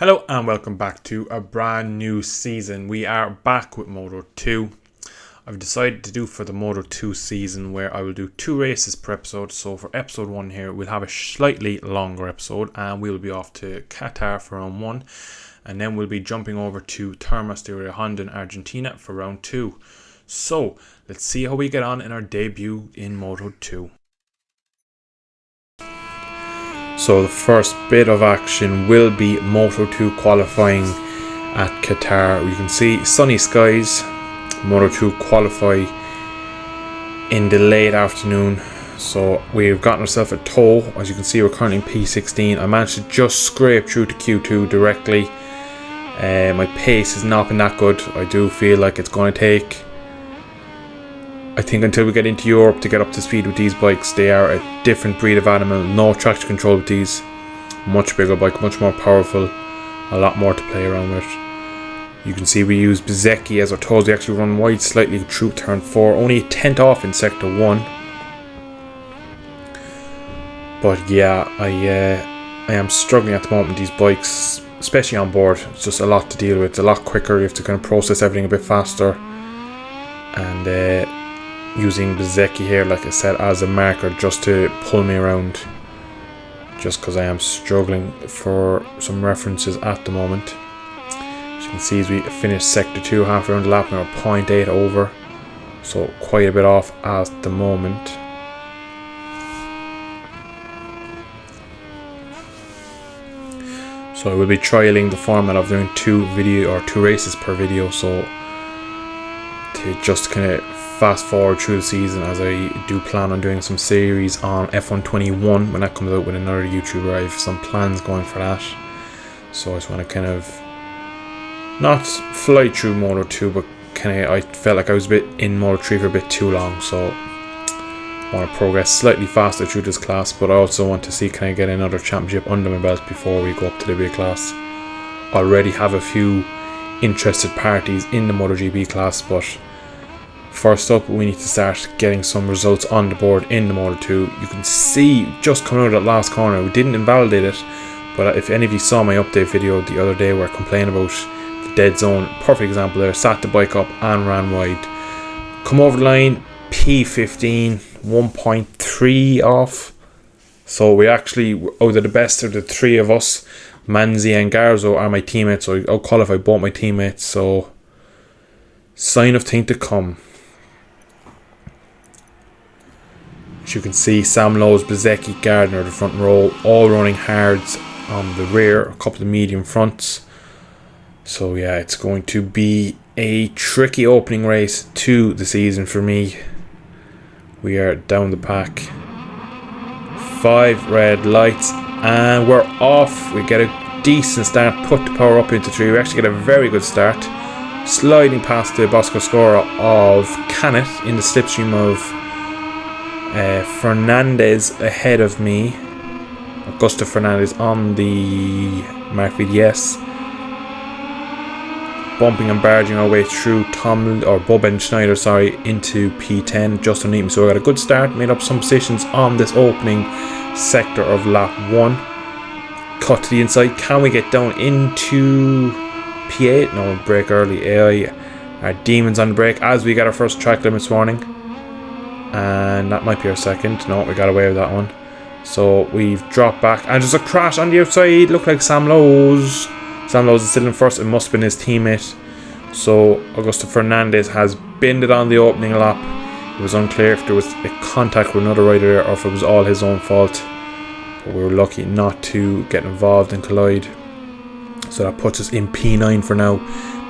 Hello and welcome back to a brand new season. We are back with Moto2. I've decided to do for the Moto2 season where I will do 2 races per episode. So for episode 1 here, we'll have a slightly longer episode and we'll be off to Qatar for round 1. And then we'll be jumping over to Termas de Honda in Argentina for round 2. So let's see how we get on in our debut in Moto2. So the first bit of action will be Moto2 qualifying at Qatar. You can see sunny skies. Moto2 qualify in the late afternoon. So we've gotten ourselves a tow. As you can see, we're currently in P16. I managed to just scrape through to Q2 directly. My pace has not been that good. I do feel like it's going to take, I think, until we get into Europe to get up to speed with these bikes. They are a different breed of animal. No traction control with these. Much bigger bike, much more powerful. A lot more to play around with. You can see we use Bezzecchi as our toes. We actually run wide slightly through turn 4. Only a tenth off in sector 1. But yeah, I am struggling at the moment with these bikes, especially on board. It's just a lot to deal with. It's a lot quicker. You have to kind of process everything a bit faster. And using Bezzecchi here, like I said, as a marker just to pull me around, just because I am struggling for some references at the moment. As you can see, as we finish sector 2 half around the lap, we're 0.8 over, so quite a bit off at the moment. So I will be trialing the format of doing 2 races per video, so to just kind of fast forward through the season, as I do plan on doing some series on F121 when that comes out with another YouTuber. I have some plans going for that, so I just want to kind of not fly through Moto2, but kind of, I felt like I was a bit in Moto3 for a bit too long, so I want to progress slightly faster through this class. But I also want to see, can I get another championship under my belt before we go up to the big class. Already have a few interested parties in the MotoGP class, but first up, we need to start getting some results on the board in the Moto2. You can see just coming out of that last corner, we didn't invalidate it, but if any of you saw my update video the other day where I complained about the dead zone, perfect example there. Sat the bike up and ran wide. Come over the line, P15, 1.3 off. So we actually, out of the best of the 3 of us, Manzi and Garzo are my teammates, so I'll qualify both my teammates, so sign of thing to come. As you can see, Sam Lowe's, Bezzecchi, Gardner, the front row, all running hards on the rear, a couple of medium fronts. So yeah, it's going to be a tricky opening race to the season for me. We are down the pack. 5 red lights and we're off. We get a decent start, put the power up into 3. We actually get a very good start, sliding past the Bosco scorer of Canet in the slipstream of Fernandez ahead of me. Augusto Fernandez on the Mark VDS. Bumping and barging our way through Boben Schneider, into P10 just underneath me. So I got a good start, made up some positions on this opening sector of lap 1. Cut to the inside. Can we get down into P8? No, brake early. AI are demons on the brake as we get our first track limit warning. And that might be our second. No, we got away with that one. So we've dropped back. And there's a crash on the outside. Look like Sam Lowe's. Sam Lowe's is still in first. It must have been his teammate. So Augusto Fernandez has binned it on the opening lap. It was unclear if there was a contact with another rider there or if it was all his own fault. But we were lucky not to get involved and collide. So that puts us in P9 for now,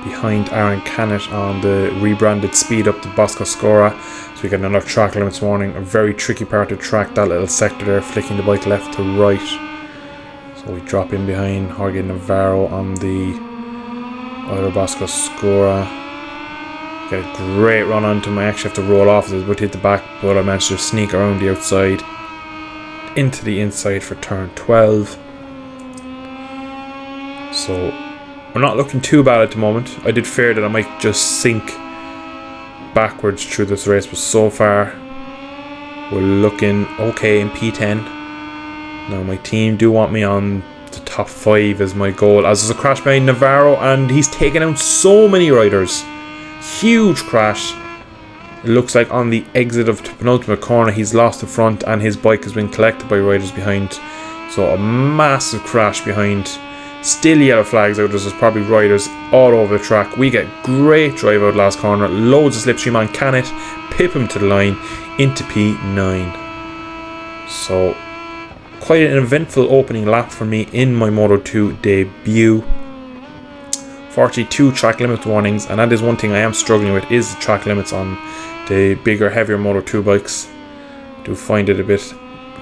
behind Aaron Canet on the rebranded speed up to Bosco Scora. So we get another track limits warning. A very tricky part of the track, that little sector there, flicking the bike left to right. So we drop in behind Jorge Navarro on the other Bosco Scora. Get a great run onto him. I actually have to roll off as I was about to hit the back, but I managed to sneak around the outside into the inside for turn 12. So we're not looking too bad at the moment. I did fear that I might just sink backwards through this race, but so far we're looking okay in P10. Now my team do want me on the top 5 is my goal, as there's a crash behind Navarro and he's taken out so many riders. Huge crash. It looks like on the exit of the penultimate corner he's lost the front and his bike has been collected by riders behind. So a massive crash behind. Still yellow flags out. There's probably riders all over the track. We get great drive out last corner. Loads of slipstream on Canet. Pip him to the line into P9. So quite an eventful opening lap for me in my Moto2 debut. 42 track limit warnings, and that is one thing I am struggling with, is the track limits on the bigger, heavier Moto2 bikes. I do find it a bit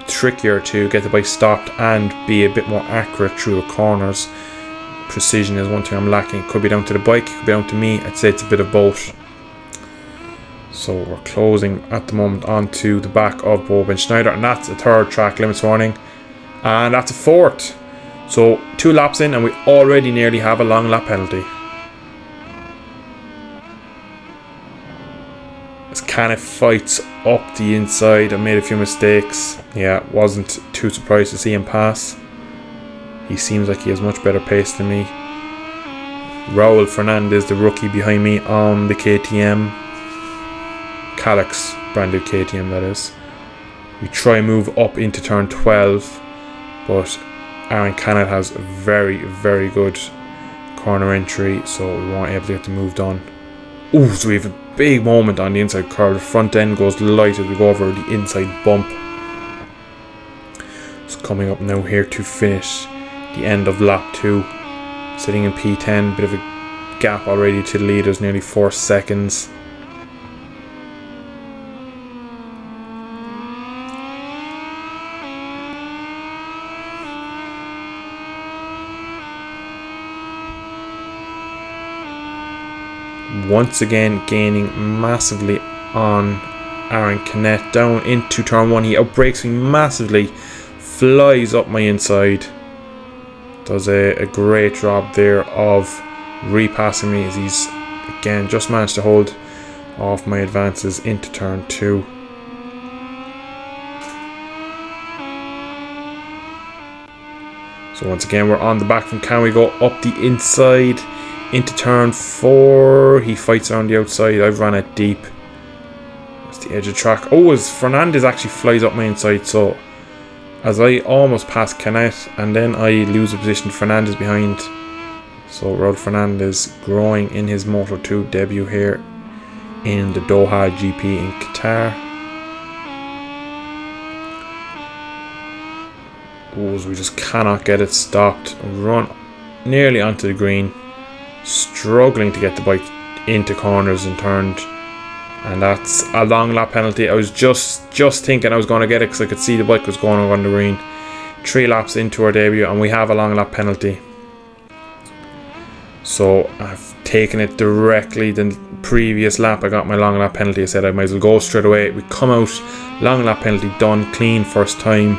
trickier to get the bike stopped and be a bit more accurate through the corners. Precision is one thing I'm lacking. It could be down to the bike, it could be down to me. I'd say it's a bit of both. So we're closing at the moment onto the back of Bob Schneider, and that's a third track limits warning, and that's a fourth. So 2 laps in and we already nearly have a long lap penalty. As Canet fights up the inside, I made a few mistakes. Yeah, wasn't too surprised to see him pass. He seems like he has much better pace than me. Raul Fernandez, the rookie behind me on the KTM. Calyx, brand new KTM that is. We try and move up into turn 12, but Aaron Canet has a very, very good corner entry, so we weren't able to get the move done. Ooh, so we have a big moment on the inside curve. The front end goes light as we go over the inside bump. It's coming up now here to finish the end of lap 2. Sitting in P10, bit of a gap already to the leaders, nearly 4 seconds. Once again gaining massively on Aaron Canet down into turn 1. He outbrakes me massively, flies up my inside, does a great job there of repassing me as he's again just managed to hold off my advances into turn 2. So once again we're on the back from Can. We go up the inside into turn 4. He fights around the outside. I've run it deep. That's the edge of the track. Oh, as Fernandez actually flies up my inside. So as I almost pass Canet and then I lose a position to Fernandez behind. So Raul Fernandez growing in his Moto2 debut here in the Doha GP in Qatar. Oh, as we just cannot get it stopped. Run nearly onto the green. Struggling to get the bike into corners and turned, and that's a long lap penalty. I was just thinking I was going to get it because I could see the bike was going on the green. 3 laps into our debut and we have a long lap penalty. So I've taken it directly. The previous lap I got my long lap penalty. I said I might as well go straight away. We come out, long lap penalty done, clean first time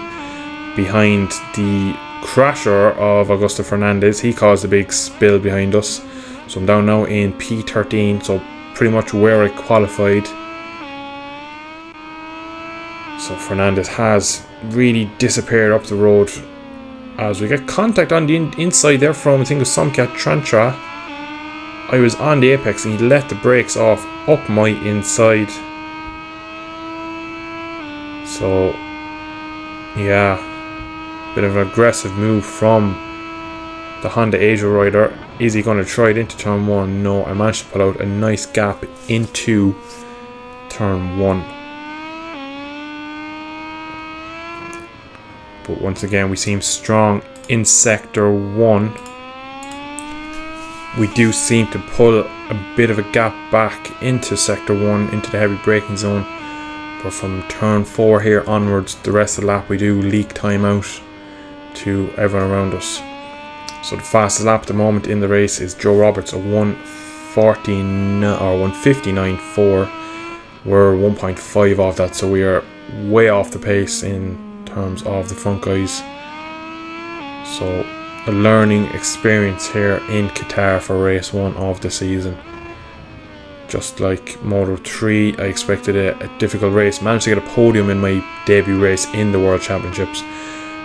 behind the crasher of Augusto Fernandez. He caused a big spill behind us. So I'm down now in P13, so pretty much where I qualified. So Fernandez has really disappeared up the road as we get contact on the inside there from, I think it was Somkat Trantra. I was on the apex and he let the brakes off up my inside. So yeah, bit of an aggressive move from the Honda Asia rider. Is he going to try it into turn 1? No, I managed to pull out a nice gap into turn 1. But once again, we seem strong in sector 1. We do seem to pull a bit of a gap back into sector 1, into the heavy braking zone. But from turn 4 here onwards, the rest of the lap, we do leak time out to everyone around us. So the fastest lap at the moment in the race is Joe Roberts, a 1:59.4. We're 1.5 off that, so we are way off the pace in terms of the front guys. So a learning experience here in Qatar for race 1 of the season. Just like Moto3, I expected a difficult race. Managed to get a podium in my debut race in the World Championships.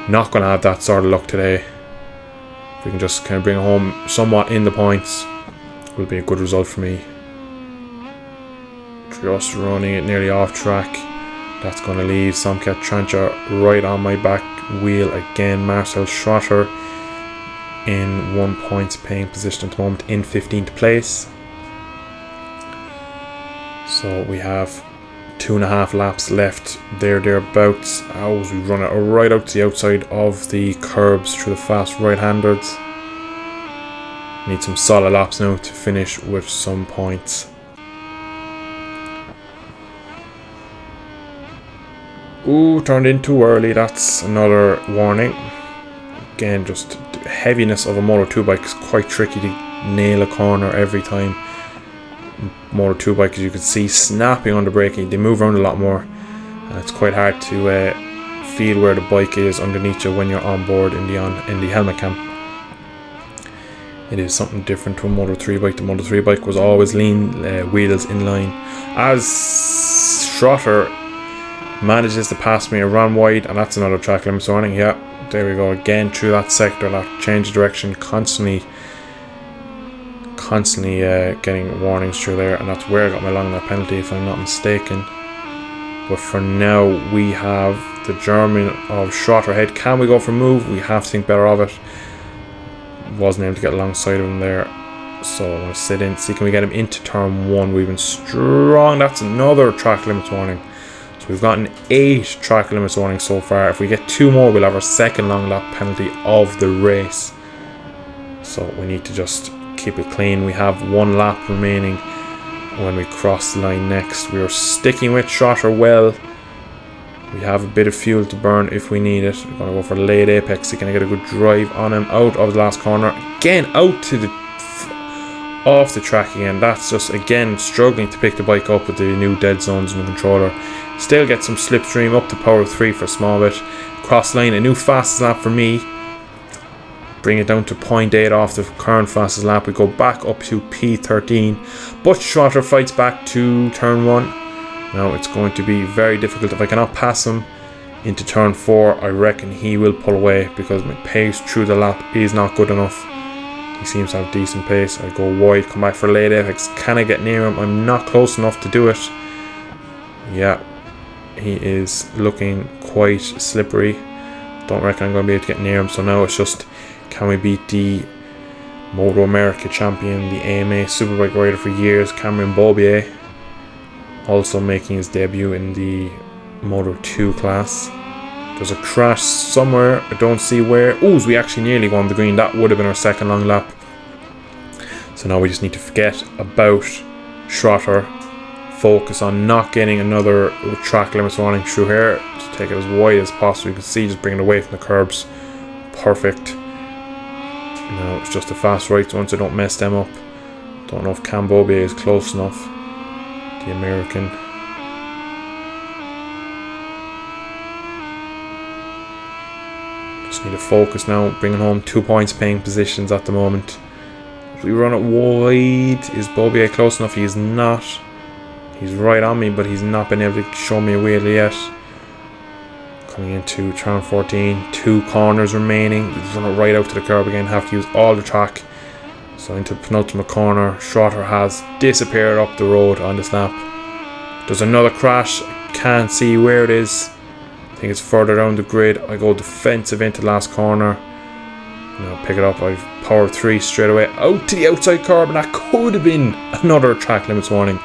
Not going to have that sort of luck today. we can just kind of bring it home somewhat in the points, will be a good result for me. Just running it nearly off track. That's going to leave Somcat Trancha right on my back wheel again. Marcel Schrotter in 1 points paying position at the moment in 15th place. So we have 2.5 laps left thereabouts. As we run it right out to the outside of the curbs through the fast right-handers. Need some solid laps now to finish with some points. Ooh, turned in too early. That's another warning. Again, just the heaviness of a Moto2 bike is quite tricky to nail a corner every time. Moto2 bike, as you can see, snapping on the braking. They move around a lot more, and it's quite hard to feel where the bike is underneath you when you're on board in the helmet cam. It is something different to a Moto3 bike. The Moto3 bike was always lean, wheels in line. As Schrotter manages to pass me, I ran wide, and that's another track limits warning. Yeah, there we go again through that sector. That change of direction, constantly getting warnings through there, and that's where I got my long lap penalty if I'm not mistaken. But for now we have the German of Schrotter ahead. Can we go for a move? We have to think better of it. Wasn't able to get alongside of him there, so I'm going to sit in, see can we get him into turn 1. We've been strong. That's another track limits warning. So we've gotten 8 track limits warnings so far. If we get 2 more, we'll have our second long lap penalty of the race. So we need to just keep it clean. We have 1 lap remaining when we cross the line next. We are sticking with Schrotter well. We have a bit of fuel to burn if we need it. We're going to go for late apex. Can I get a good drive on him out of the last corner? Again, out to the off the track again. That's just again struggling to pick the bike up with the new dead zones in the controller. Still get some slipstream up to power 3 for a small bit. Cross line, a new fastest lap for me. Bring it down to 0.8 off the current fastest lap. We go back up to P13. But Schrotter fights back to turn 1. Now it's going to be very difficult. If I cannot pass him into turn 4, I reckon he will pull away because my pace through the lap is not good enough. He seems to have decent pace. I go wide, come back for late apex. Can I get near him? I'm not close enough to do it. Yeah, he is looking quite slippery. Don't reckon I'm going to be able to get near him. So now it's just, can we beat the Moto America champion, the AMA Superbike rider for years, Cameron Beaubier, also making his debut in the Moto2 class. There's a crash somewhere, I don't see where. Ooh, we actually nearly won the green. That would have been our second long lap. So now we just need to forget about Schrotter. Focus on not getting another track limits warning through here. Just take it as wide as possible. You can see just bring it away from the curbs. Perfect. Now it's just the fast right ones, so don't mess them up. Don't know if Cam Beaubier is close enough. The American. Just need to focus now, bringing home 2 points paying positions at the moment. If we run it wide, is Beaubier close enough? He is not. He's right on me, but he's not been able to show me a wheel yet. Coming into turn 14, 2 corners remaining. We run it right out to the curb again, have to use all the track. So into the penultimate corner, Schrotter has disappeared up the road on this lap. There's another crash, can't see where it is. I think it's further down the grid. I go defensive into the last corner. Now pick it up, I've power 3 straight away out to the outside curb, and that could have been another track limits warning.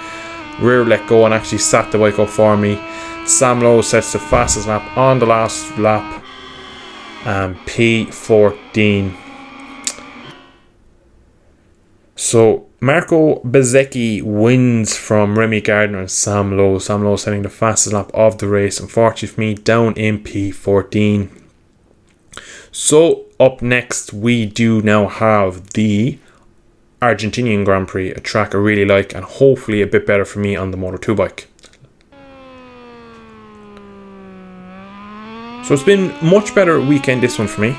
Rear let go and actually sat the bike up for me. Sam Lowe sets the fastest lap on the last lap. And P14. So Marco Bezzecchi wins from Remy Gardner and Sam Lowe. Sam Lowe setting the fastest lap of the race. Unfortunately for me, down in P14. So up next, we do now have the Argentinian Grand Prix, a track I really like and hopefully a bit better for me on the Moto2 bike. So it's been much better weekend this one for me.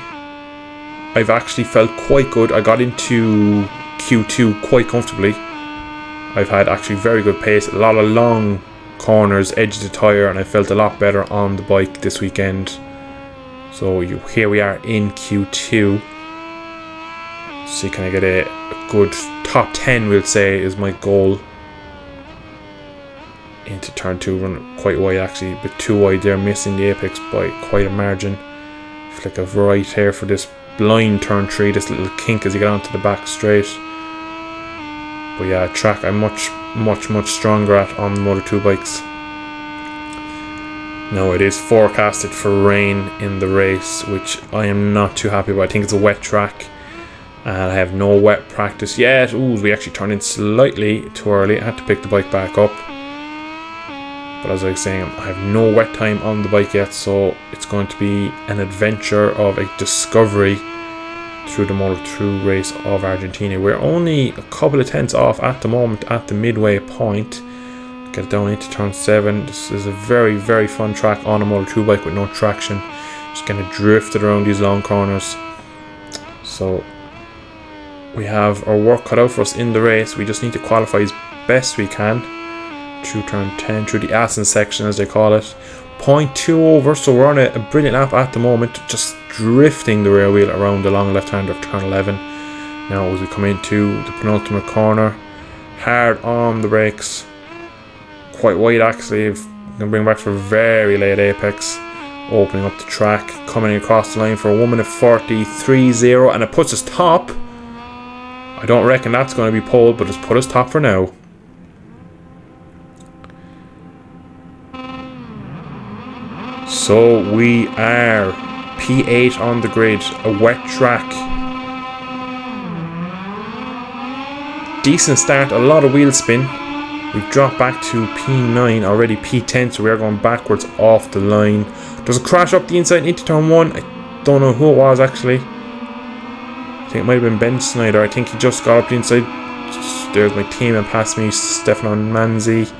I've actually felt quite good. I got into Q2 quite comfortably. I've had actually very good pace, a lot of long corners, edge of the tyre, and I felt a lot better on the bike this weekend. So here we are in Q2. See, can I get a good top 10, we'll say, is my goal. Into turn 2, run quite wide actually, a bit too wide there, missing the apex by quite a margin. Flick of right here for this blind turn 3, this little kink as you get onto the back straight. But yeah, track I'm much stronger at on the Moto2 bikes. Now it is forecasted for rain in the race, which I am not too happy about. I think it's a wet track and I have no wet practice yet. Ooh, we actually turned in slightly too early. I had to pick the bike back up. But as I was saying, I have no wet time on the bike yet, so it's going to be an adventure of a discovery through the Moto2 race of Argentina. We're only a couple of tenths off at the moment at the midway point. Get it down into turn 7. This is a very fun track on a Moto2 bike with no traction. Just kind of drifted around these long corners. So we have our work cut out for us in the race. We just need to qualify as best we can through turn 10, through the Assen section as they call it. 0.2 over, so we're on a brilliant lap at the moment, just drifting the rear wheel around the long left hand of turn 11. Now as we come into the penultimate corner, hard on the brakes, quite wide actually. I'm going to bring back for a very late apex, opening up the track, coming across the line for a 1 minute 43.0, and it puts us top. I don't reckon that's going to be pole, but it's put us top for now. So we are P8 on the grid, a wet track. Decent start, a lot of wheel spin. We've dropped back to P9, already P10, so we are going backwards off the line. There's a crash up the inside into turn 1. I don't know who it was actually. I think it might have been Ben Snyder. I think he just got up the inside. There's my team and past me, Stefano Manzi.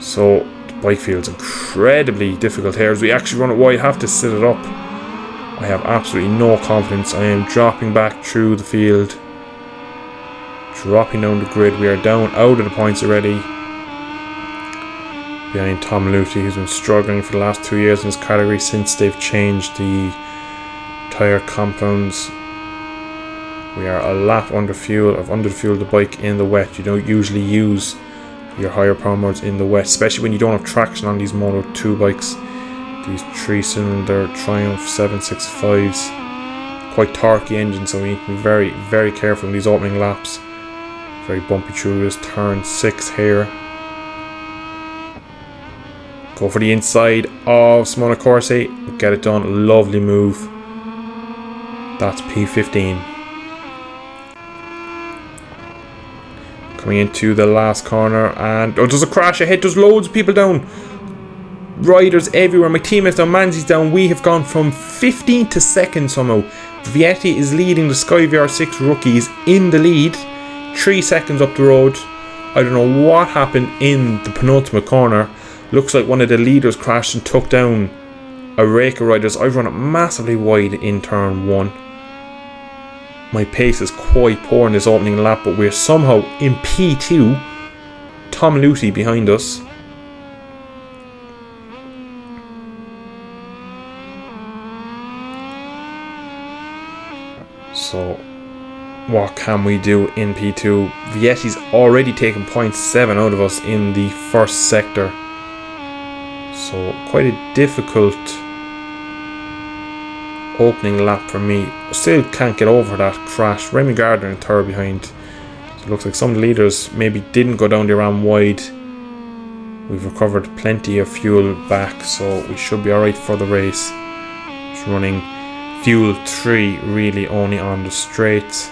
So the bike field's incredibly difficult here. As we actually run it wide, have to sit it up. I have absolutely no confidence. I am dropping back through the field, dropping down the grid. We are down out of the points already, behind Tom Luthi, who's been struggling for the last 2 years in his category since they've changed the tyre compounds. We are a lap under fuel. I've underfueled the bike in the wet. You don't usually use your higher power modes in the wet, especially when you don't have traction on these Moto2 bikes. These 3-cylinder Triumph 765s, quite torquey engines, so we need to be very careful in these opening laps. Very bumpy through this turn 6 here. Go for the inside of Simona Corsi, get it done. Lovely move. That's P15. Coming into the last corner, and there's a crash ahead. There's loads of people down. Riders everywhere. My teammates down. Manzi's down. We have gone from 15 to second somehow. Vietti is leading the Sky VR6 rookies in the lead. 3 seconds up the road. I don't know what happened in the penultimate corner. Looks like one of the leaders crashed and took down a rake of riders. I've run it massively wide in turn 1. My pace is quite poor in this opening lap, but we're somehow in P2. Tom Luthi behind us. So what can we do in P2? Vietti's already taken 0.7 out of us in the first sector. So quite a difficult opening lap for me. Still can't get over that crash. Remy Gardner in third behind. So it looks like some of the leaders maybe didn't go down the ram wide. We've recovered plenty of fuel back, so we should be alright for the race. Just running fuel 3 really only on the straights.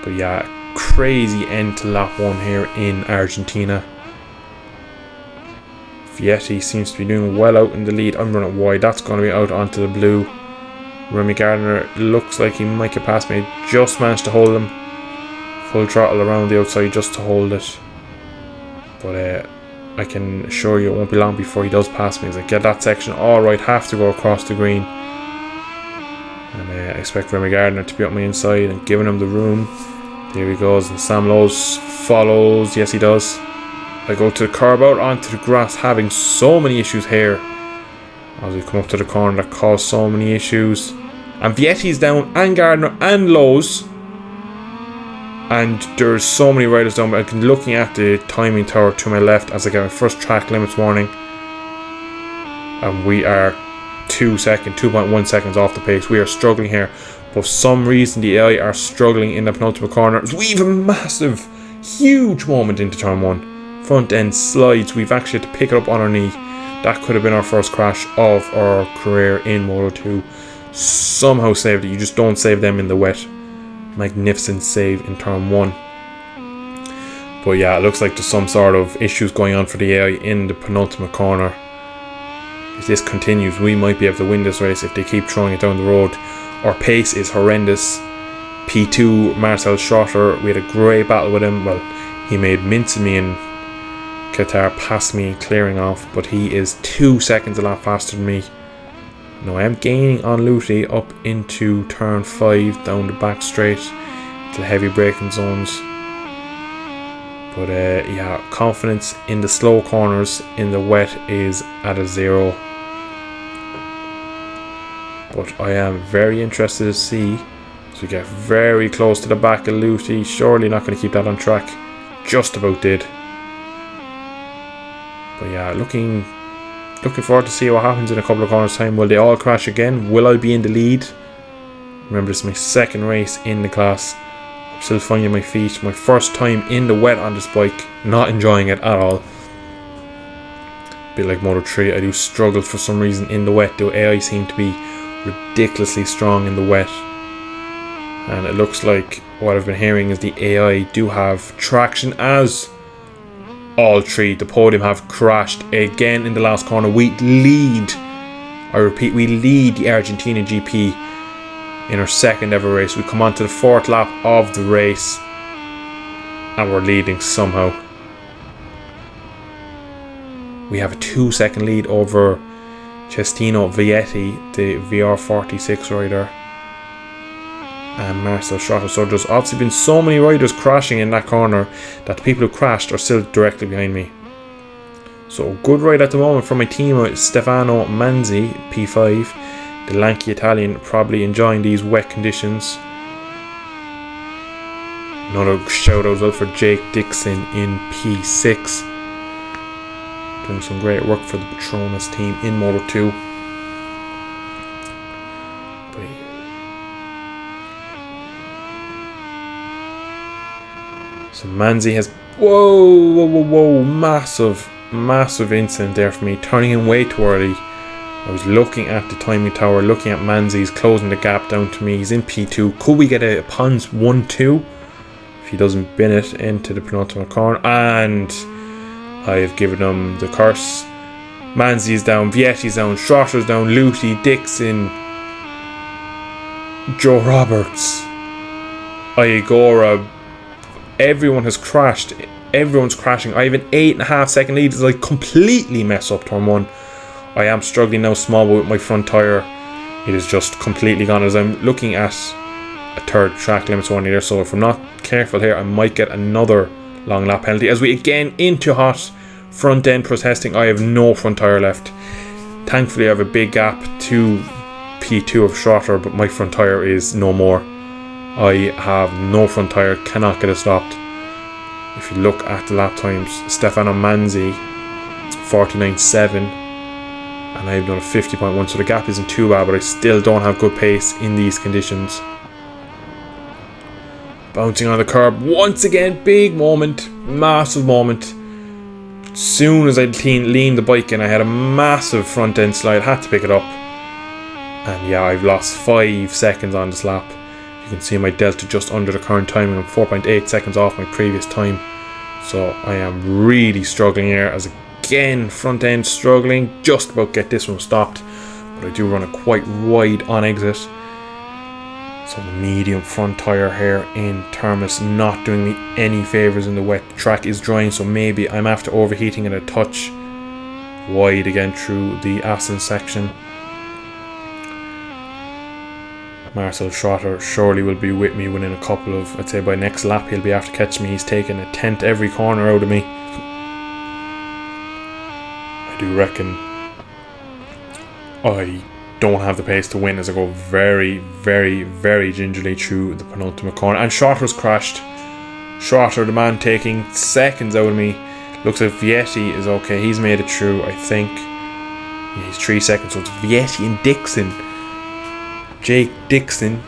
But yeah, crazy end to lap 1 here in Argentina. Vietti seems to be doing well out in the lead. I'm running wide. That's going to be out onto the blue. Remy Gardner looks like he might get past me. Just managed to hold him. Full throttle around the outside just to hold it. But I can assure you it won't be long before he does pass me. As I get that section all right, have to go across the green. And I expect Remy Gardner to be up my inside and giving him the room. There he goes, and Sam Lowe's follows. Yes, he does. I go to the curb out onto the grass, having so many issues here as we come up to the corner that caused so many issues. And Vietti's down, and Gardner, and Lowe's. And there's so many riders down, but I'm looking at the timing tower to my left as I get my first track limits warning. And we are 2.1 seconds off the pace. We are struggling here. But for some reason, the AI are struggling in the penultimate corner. We have a massive, huge moment into turn 1. Front end slides. We've actually had to pick it up on our knee. That could have been our first crash of our career in Moto2. Somehow saved it. You just don't save them in the wet. Magnificent save in turn 1. But yeah, it looks like there's some sort of issues going on for the AI in the penultimate corner. If this continues, we might be able to win this race if they keep throwing it down the road. Our pace is horrendous. P2, Marcel Schrotter, we had a great battle with him. Well, he made mince of me in Qatar, past me and clearing off, but he is 2 seconds a lot faster than me. Now I am gaining on Luthi up into turn 5, down the back straight to the heavy braking zones. But yeah, confidence in the slow corners in the wet is at a 0. But I am very interested to see, as we get very close to the back of Luthi. Surely not going to keep that on track. Just about did. But yeah, looking forward to see what happens in a couple of corners time. Will they all crash again? Will I be in the lead? Remember, this is my second race in the class. I'm still finding my feet. My first time in the wet on this bike. Not enjoying it at all. A bit like Moto3, I do struggle for some reason in the wet. The AI seem to be ridiculously strong in the wet. And it looks like what I've been hearing is the AI do have traction, as all three, the podium, have crashed again in the last corner. We lead, I repeat, we lead the Argentina GP in our second ever race. We come on to the 4th lap of the race and we're leading somehow. We have a 2-second lead over Cestino Vietti, the VR46 rider, and Marcel Schrotter. So there's obviously been so many riders crashing in that corner that the people who crashed are still directly behind me. So good ride at the moment for my team, Stefano Manzi, P5, the lanky Italian, probably enjoying these wet conditions. Another shout out as well for Jake Dixon in P6, doing some great work for the Petronas team in Moto2. So Manzi has, whoa, massive incident there for me, turning him way too early. I was looking at the timing tower, looking at Manzi's closing the gap down to me. He's in P2. Could we get a Pons 1-2 if he doesn't bin it into the penultimate corner? And I have given him the curse. Manzi's down, Vietti's down, Schrotter's down, Luthi, Dixon, Joe Roberts, Iagora. Everyone has crashed. Everyone's crashing. I have an 8.5 second lead as I completely mess up turn 1. I am struggling now small with my front tyre. It is just completely gone as I'm looking at a 3rd track limits warning there. So if I'm not careful here, I might get another long lap penalty. As we again into hot front end protesting. I have no front tyre left. Thankfully I have a big gap to P2 of Schrotter, but my front tyre is no more. I have no front tyre, cannot get it stopped. If you look at the lap times, Stefano Manzi 49.7 and I've done a 50.1, so the gap isn't too bad, but I still don't have good pace in these conditions. Bouncing on the curb once again, big moment, massive moment. As soon as I leaned the bike in, I had a massive front end slide, had to pick it up, and yeah, I've lost 5 seconds on this lap. You can see my delta just under the current timing. I'm 4.8 seconds off my previous time. So I am really struggling here, as again front end struggling. Just about get this one stopped, but I do run it quite wide on exit. So the medium front tyre here in Termas not doing me any favours in the wet. The track is drying, so maybe I'm after overheating it a touch. Wide again through the Assen section. Marcel Schrotter surely will be with me within a couple of, I'd say by next lap he'll be after catching me. He's taking a 10th every corner out of me. I do reckon I don't have the pace to win as I go very, very, very gingerly through the penultimate corner. And Schotter's crashed. Schotter, the man taking seconds out of me. Looks like Vietti is okay. He's made it through, I think. Yeah, he's 3 seconds. So it's Vietti and Dixon. Jake Dixon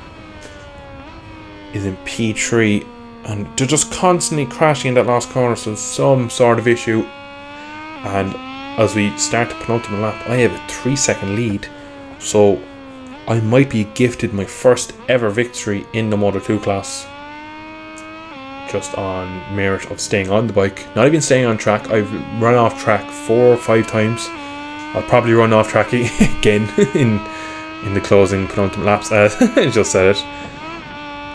is in P3. And they're just constantly crashing in that last corner. So some sort of issue. And as we start the penultimate lap, I have a 3-second lead. So I might be gifted my first ever victory in the Moto2 class. Just on merit of staying on the bike. Not even staying on track. I've run off track 4 or 5 times. I'll probably run off track again in the closing penultimate laps. I just said it.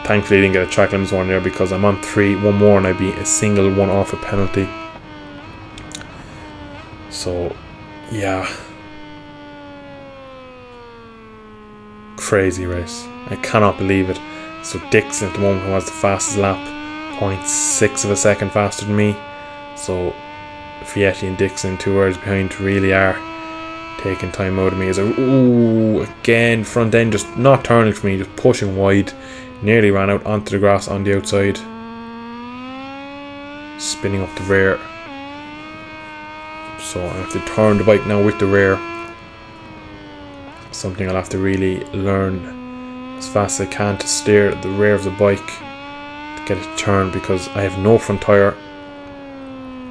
Thankfully I didn't get a track limits one there because I'm on 3. One more and I'd be a single one off a penalty. So yeah. Crazy race. I cannot believe it. So Dixon at the moment who has the fastest lap, 0.6 of a second faster than me. So Vietti and Dixon, 2 hours behind, really are taking time out of me. As again, front end just not turning for me, just pushing wide. Nearly ran out onto the grass on the outside. Spinning up the rear. So I have to turn the bike now with the rear. Something I'll have to really learn as fast as I can to steer the rear of the bike to get it turned, because I have no front tyre.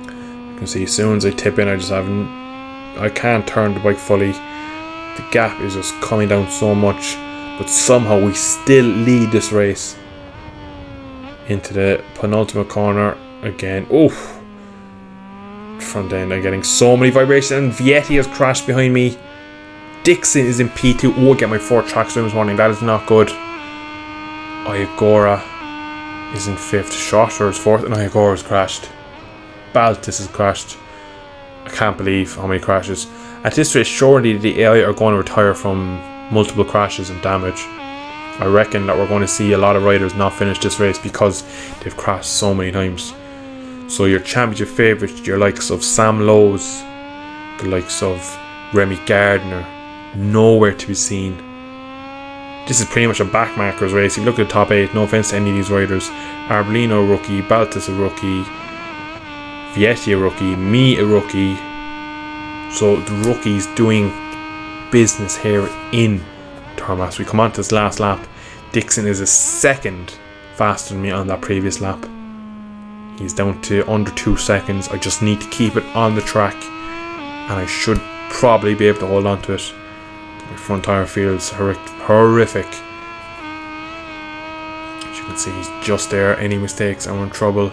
You can see as soon as I tip in, I can't turn the bike fully. The gap is just coming down so much, but somehow we still lead this race into the penultimate corner again. Front end, I'm getting so many vibrations, and Vietti has crashed behind me. Dixon is in P2. I get my 4th track swim this morning. That is not good. Iagora is in 5th. Schotter is 4th, and Iagora has crashed. Baltus has crashed. I can't believe how many crashes. At this rate, surely the AI are going to retire from multiple crashes and damage. I reckon that we're going to see a lot of riders not finish this race because they've crashed so many times. So your championship favourites, your likes of Sam Lowes, the likes of Remy Gardner, nowhere to be seen. This is pretty much a backmarkers race. If you look at the top 8, no offence to any of these riders, Arbolino a rookie, Baltus a rookie, Vietti a rookie, me a rookie. So the rookies doing business here in Termas. We come on to this last lap. Dixon is a second faster than me on that previous lap. He's down to under 2 seconds. I just need to keep it on the track, and I should probably be able to hold on to it. My front tyre feels horrific. As you can see, he's just there. Any mistakes and we're in trouble.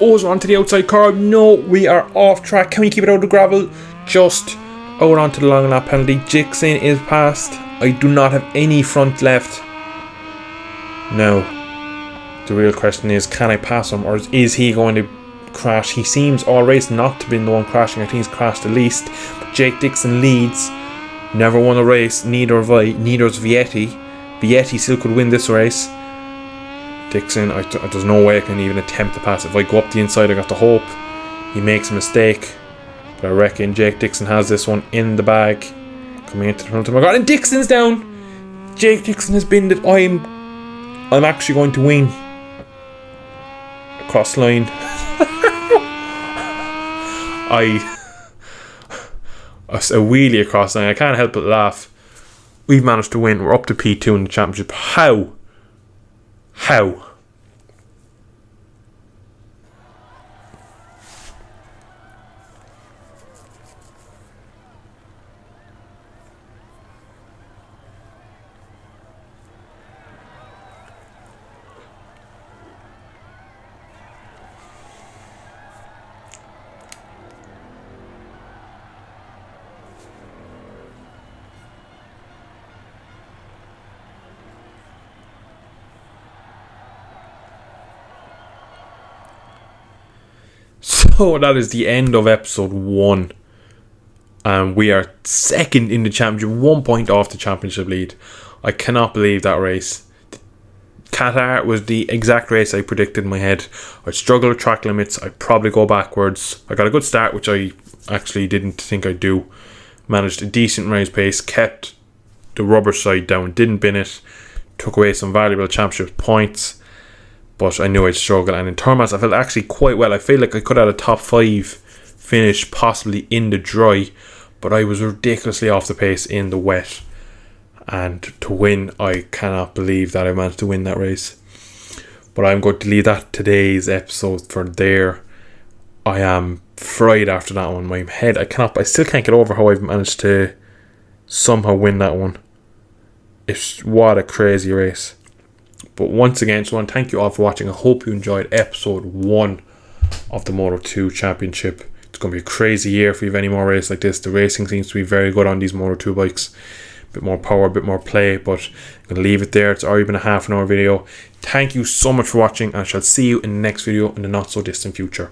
We're onto the outside curb. No, we are off track. Can we keep it out of the gravel? Just out onto the long lap penalty. Dixon is past. I do not have any front left. Now, the real question is, can I pass him, or is he going to crash? He seems all race not to be the one crashing. I think he's crashed the least. But Jake Dixon leads. Never won a race. Neither have I. Neither is Vietti. Vietti still could win this race. Dixon, there's no way I can even attempt to pass. If I go up the inside, I got to hope he makes a mistake. But I reckon Jake Dixon has this one in the bag. Coming into the front of my god, and Dixon's down. Jake Dixon has been that I'm actually going to win. Across the line. A wheelie across the line. I can't help but laugh. We've managed to win. We're up to P2 in the championship. How? So that is the end of episode 1. And we are second in the championship, 1 point off the championship lead. I cannot believe that race. Qatar was the exact race I predicted in my head. I'd struggle with track limits. I'd probably go backwards. I got a good start, which I actually didn't think I'd do. managed a decent race pace, kept the rubber side down, didn't bin it, took away some valuable championship points, but I knew I'd struggle. And in tournaments I felt actually quite well. I feel like I could have had a top 5 finish, possibly in the dry, but I was ridiculously off the pace in the wet. And to win, I cannot believe that I managed to win that race. But I'm going to leave that today's episode for there. I am fried after that one. My head, I still can't get over how I've managed to somehow win that one. What a crazy race. But once again, so I want to thank you all for watching. I hope you enjoyed episode 1 of the Moto2 Championship. It's going to be a crazy year if you have any more races like this. The racing seems to be very good on these Moto2 bikes. A bit more power, a bit more play, but I'm going to leave it there. It's already been a half an hour video. Thank you so much for watching, and I shall see you in the next video in the not so distant future.